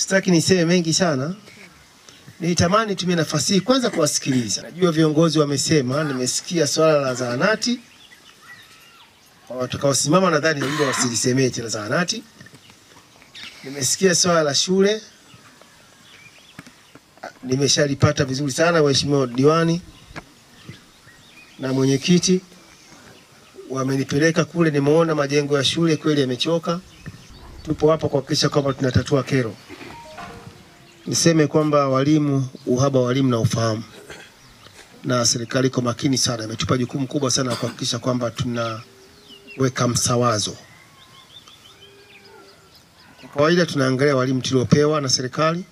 Sitaki niseme mengi sana. Nitamani tumie nafasi hii kwanza kuwasikiliza. Najua viongozi wamesema, nimesikia swala la zahanati. Watakaosimama nadhani ndio wasilisemee tena zahanati. Nimesikia swala la shule. Nimeshalipata vizuri sana waheshimiwa diwani na mwenyekiti. Wamenipeleka kule, nimeona majengo ya shule kweli yamechoka. Tupo hapa kuhakikisha kwamba tunatatua kero. Niseme kwamba walimu, uhaba wa walimu na ufahamu. Na serikali iko makini sana, imetupa jukumu kubwa sana kuhakikisha kwamba tunaweka msawazo. Kwa kawaida tunaangalia walimu tuliopewa na serikali.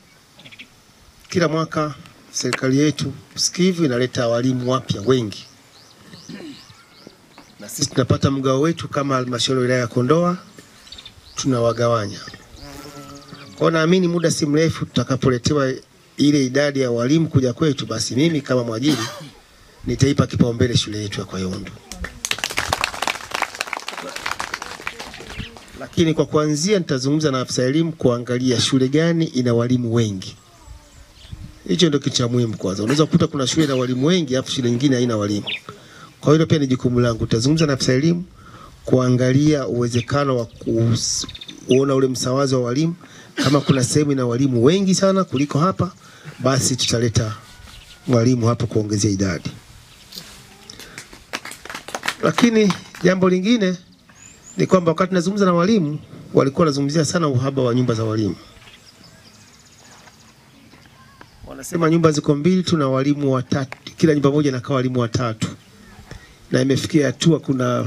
Kila mwaka serikali yetu sikivu inaleta walimu wapya wengi. Na sisi tunapata mgao wetu kama halmashauri ya wilaya ya Kondoa, tunawagawanya. Kwa naamini muda si mrefu tutakapoletewa ile idadi ya walimu kuja kwetu, basi mimi kama mwajiri nitaipa kipaumbele shule yetu ya Kwayondo. Lakini kwa kuanzia nitazungumza na afisa elimu kuangalia shule gani ina walimu wengi. Hicho ndio kitu cha muhimu kwanza. Unaweza kukuta kuna shule na walimu wengi afu shule nyingine haina walimu. Kwa hiyo pia ni jukumu langu. Tutazungumza na afisa elimu kuangalia uwezekano wa kuona ule msawazo wa walimu. Kama kuna sehemu ina walimu wengi sana kuliko hapa, basi tutaleta walimu hapa kuongezea idadi. Lakini jambo lingine ni kwamba wakati nazungumza na walimu, walikuwa wanazungumzia sana uhaba wa nyumba za walimu. Wanasema nyumba ziko 2 tu na walimu 3. Kila nyumba moja inakaa walimu 3. Na imefikia hatua kuna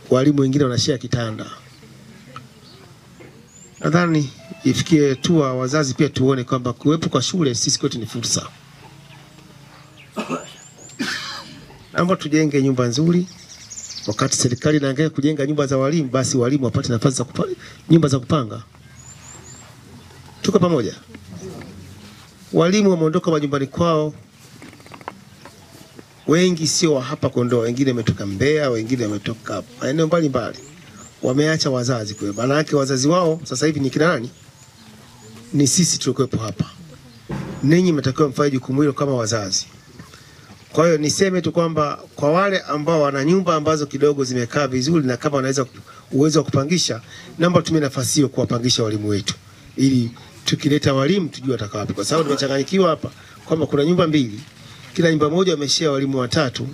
walimu wengine wanashare kitanda. Nadhani ifikie hatua wazazi pia tuone kwamba kuwepo kwa shule sisi kwetu ni fursa. Naomba tujenge nyumba nzuri. Wakati serikali inaangalia kujenga nyumba za walimu, basi walimu wapate nafasi za nyumba za kupanga. Tuko pamoja. Walimu wameondoka majumbani kwao. Wengi sio wa hapa Kondoa, wengine wametoka Mbeya, wengine wametoka maeneo mbalimbali. Wameacha wazazi kwa maana yake wazazi wao sasa hivi ni kina nani? Ni sisi tuliokuwepo hapa. Ninyi mtakiwa mfanye jukumu hilo kama wazazi. Kwa hiyo niseme tu kwamba kwa wale ambao wana nyumba ambazo kidogo zimekaa vizuri na kama wanaweza uwezo wa kupangisha, naomba tumie nafasi hiyo kuwapangisha walimu wetu ili tukileta walimu tujue watakao wapi. Kwa sababu tumechanganyikiwa hapa kwamba kuna nyumba 2, kila nyumba moja wameshare walimu 3,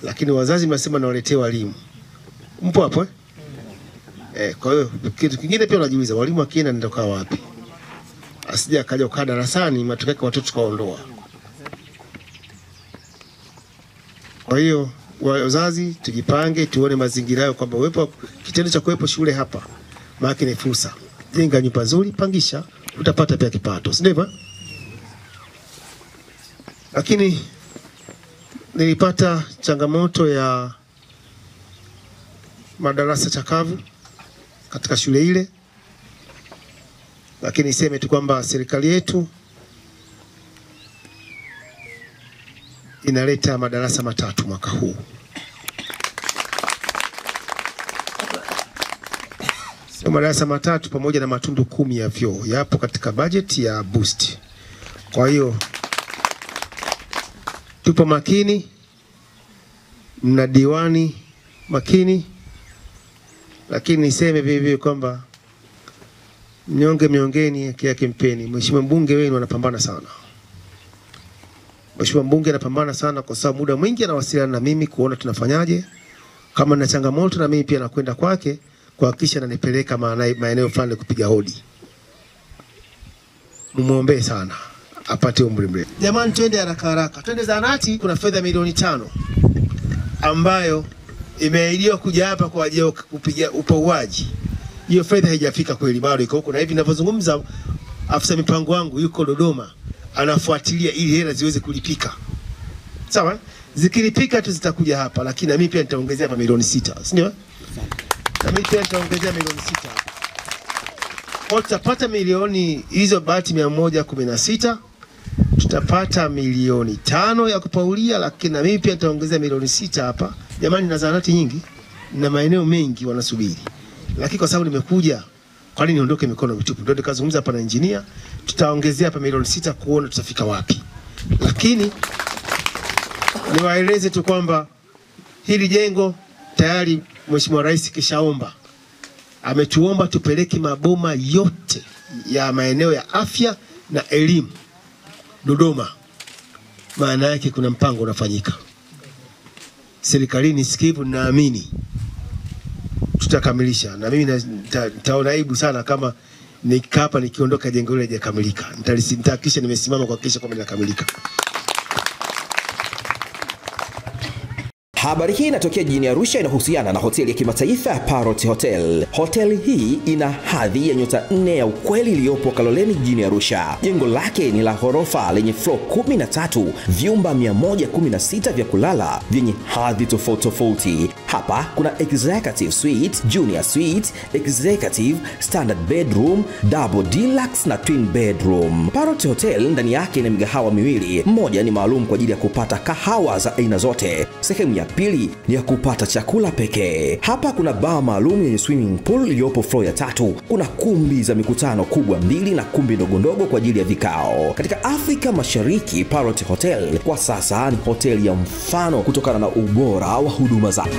lakini wazazi mnasema na waletee walimu. Mpo hapo kwa hiyo kitu kingine pia unajiuliza walimu akienda ndio wapi? Asije akaja ukaa darasani matokeo yake watoto kaondoa. Kwa hiyo wazazi tujipange, tuone mazingira yao kwamba uwepo kitendo cha kuwepo shule hapa maana ni fursa. Jenga nyumba nzuri, pangisha, utapata pia kipato. Si ndivyo? Lakini nilipata changamoto ya madarasa chakavu katika shule ile. Lakini niseme tu kwamba serikali yetu inaleta madarasa 3 mwaka huu. Sio madarasa 3 pamoja na matundu 10 ya vyoo yapo katika bajeti ya boost. Kwa hiyo tupo makini, mna diwani makini, lakini niseme vivyo kwamba mnyonge mnyongeni haki yake mpeni. Mheshimiwa mbunge wenu anapambana sana. Mheshimiwa mbunge anapambana sana kwa sababu muda mwingi anawasiliana na mimi kuona tunafanyaje. Kama na changamoto na mimi pia nakwenda kwake kuhakikisha ananipeleka maeneo fulani kupiga hodi. Mumuombe sana apate umri mrefu. Jamani, twende haraka haraka. Twende zahanati, kuna fedha milioni 5 ambayo imeahidiwa kuja hapa kwa ajili ya kupiga upauaji. Hiyo fedha haijafika kweli, bado iko huko, na hivi ninavyozungumza afisa mipango wangu yuko Dodoma anafuatilia ili hela ziweze kulipika. Sawa? Zikilipika tu zitakuja hapa, lakini na mimi pia nitaongezea hapa milioni 6, si ndio? Na mimi pia nitaongezea milioni 6 hapa. Kwa tutapata milioni hizo bahati 116, tutapata milioni 5 ya kupaulia, lakini na mimi pia nitaongezea milioni 6 hapa. Jamani, na zahanati nyingi na maeneo mengi wanasubiri. Lakini kwa sababu nimekuja Kwa nini niondoke mikono mitupu? Ndio nikazungumza hapa na engineer, tutaongezea hapa milioni 6 kuona tutafika wapi. Lakini niwaeleze tu kwamba hili jengo tayari Mheshimiwa Rais kishaomba. Ametuomba tupeleke maboma yote ya maeneo ya afya na elimu Dodoma. Maana yake kuna mpango unafanyika. Serikalini sikivu, naamini tutakamilisha. Na mimi nitaona aibu sana kama nikapa nikiondoka jengo hili halijakamilika. Nitahakikisha nimesimama kuhakikisha kwamba linakamilika. Habari hii inatokea jijini Arusha, inahusiana na hoteli ya kimataifa ya Parrot Hotel. Hoteli hii ina hadhi ya nyota 4 ya ukweli iliyopo Kaloleni jijini Arusha. Jengo lake ni la ghorofa lenye floor 13, vyumba 116 vya kulala vyenye hadhi tofauti. Hapa kuna executive suite, junior suite, executive, standard bedroom, double deluxe na twin bedroom. Parrot Hotel ndani yake ina migahawa miwili. Mmoja ni maalum kwa ajili ya kupata kahawa za aina zote. Sehemu ya pili ni ya kupata chakula pekee. Hapa kuna bar maalum yenye swimming pool iliyopo floor ya 3. Kuna kumbi za mikutano kubwa 2 na kumbi ndogo kwa ajili ya vikao. Katika Afrika Mashariki, Parrot Hotel kwa sasa ni hoteli ya mfano kutokana na ubora wa huduma zake.